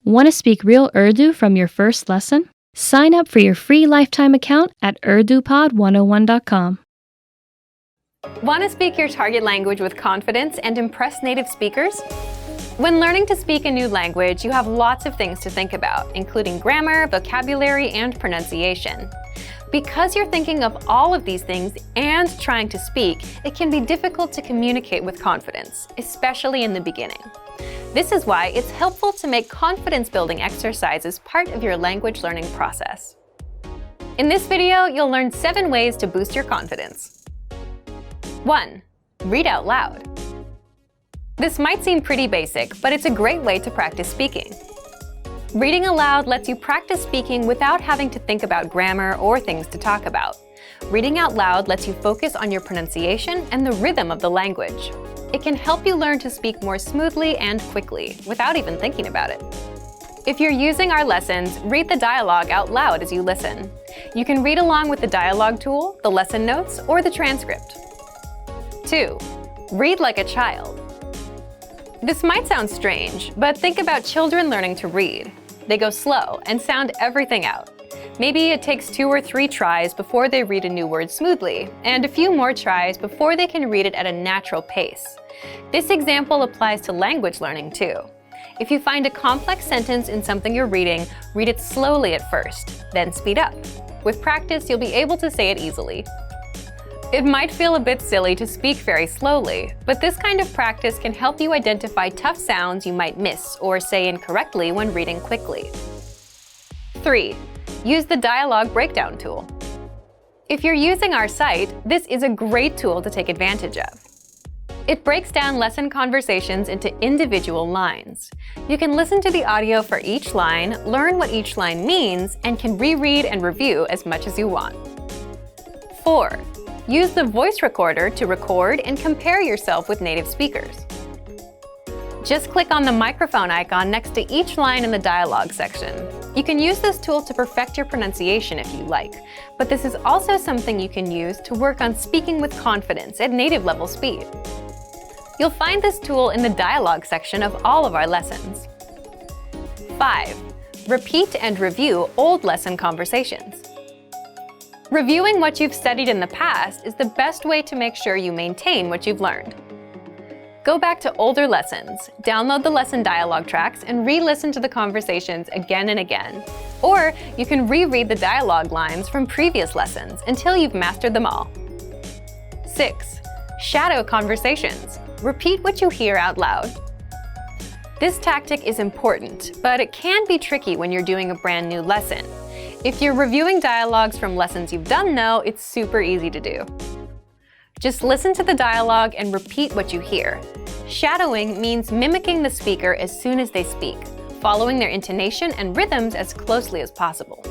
Want to speak real Urdu from your first lesson? Sign up for your free lifetime account at urdupod101.com. Want to speak your target language with confidence and impress native speakers? When learning to speak a new language, you have lots of things to think about, including grammar, vocabulary, and pronunciation. Because you're thinking of all of these things and trying to speak, it can be difficult to communicate with confidence, especially in the beginning. This is why it's helpful to make confidence-building exercises part of your language learning process. In this video, you'll learn 7 ways to boost your confidence. 1. Read out loud. This might seem pretty basic, but it's a great way to practice speaking. Reading aloud lets you practice speaking without having to think about grammar or things to talk about. Reading out loud lets you focus on your pronunciation and the rhythm of the language. It can help you learn to speak more smoothly and quickly, without even thinking about it. If you're using our lessons, read the dialogue out loud as you listen. You can read along with the dialogue tool, the lesson notes, or the transcript. 2. Read like a child. This might sound strange, but think about children learning to read. They go slow and sound everything out. Maybe it takes 2 or 3 tries before they read a new word smoothly, and a few more tries before they can read it at a natural pace. This example applies to language learning too. If you find a complex sentence in something you're reading, read it slowly at first, then speed up. With practice, you'll be able to say it easily. It might feel a bit silly to speak very slowly, but this kind of practice can help you identify tough sounds you might miss or say incorrectly when reading quickly. 3. Use the dialogue breakdown tool. If you're using our site, this is a great tool to take advantage of. It breaks down lesson conversations into individual lines. You can listen to the audio for each line, learn what each line means, and can reread and review as much as you want. 4. Use the voice recorder to record and compare yourself with native speakers. Just click on the microphone icon next to each line in the dialogue section. You can use this tool to perfect your pronunciation if you like, but this is also something you can use to work on speaking with confidence at native level speed. You'll find this tool in the dialogue section of all of our lessons. 5. Repeat and review old lesson conversations. Reviewing what you've studied in the past is the best way to make sure you maintain what you've learned. Go back to older lessons, download the lesson dialogue tracks, and re-listen to the conversations again and again. Or you can reread the dialogue lines from previous lessons until you've mastered them all. 6. Shadow conversations. Repeat what you hear out loud. This tactic is important, but it can be tricky when you're doing a brand new lesson. If you're reviewing dialogues from lessons you've done though, it's super easy to do. Just listen to the dialogue and repeat what you hear. Shadowing means mimicking the speaker as soon as they speak, following their intonation and rhythms as closely as possible.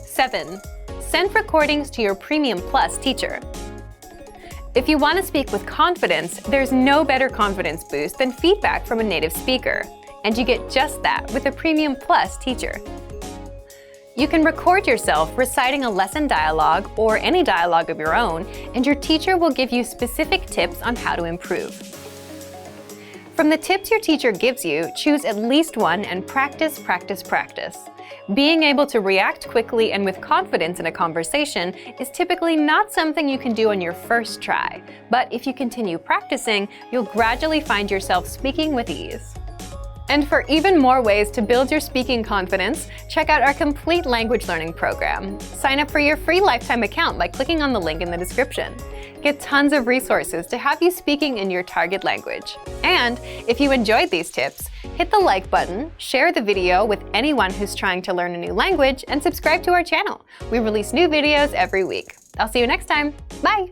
7. Send recordings to your Premium Plus teacher. If you want to speak with confidence, there's no better confidence boost than feedback from a native speaker, and you get just that with a Premium Plus teacher. You can record yourself reciting a lesson dialogue or any dialogue of your own, and your teacher will give you specific tips on how to improve. From the tips your teacher gives you, choose at least one and practice, practice, practice. Being able to react quickly and with confidence in a conversation is typically not something you can do on your first try, but if you continue practicing, you'll gradually find yourself speaking with ease. And for even more ways to build your speaking confidence, check out our complete language learning program. Sign up for your free lifetime account by clicking on the link in the description. Get tons of resources to have you speaking in your target language. And if you enjoyed these tips, hit the like button, share the video with anyone who's trying to learn a new language, and subscribe to our channel. We release new videos every week. I'll see you next time. Bye!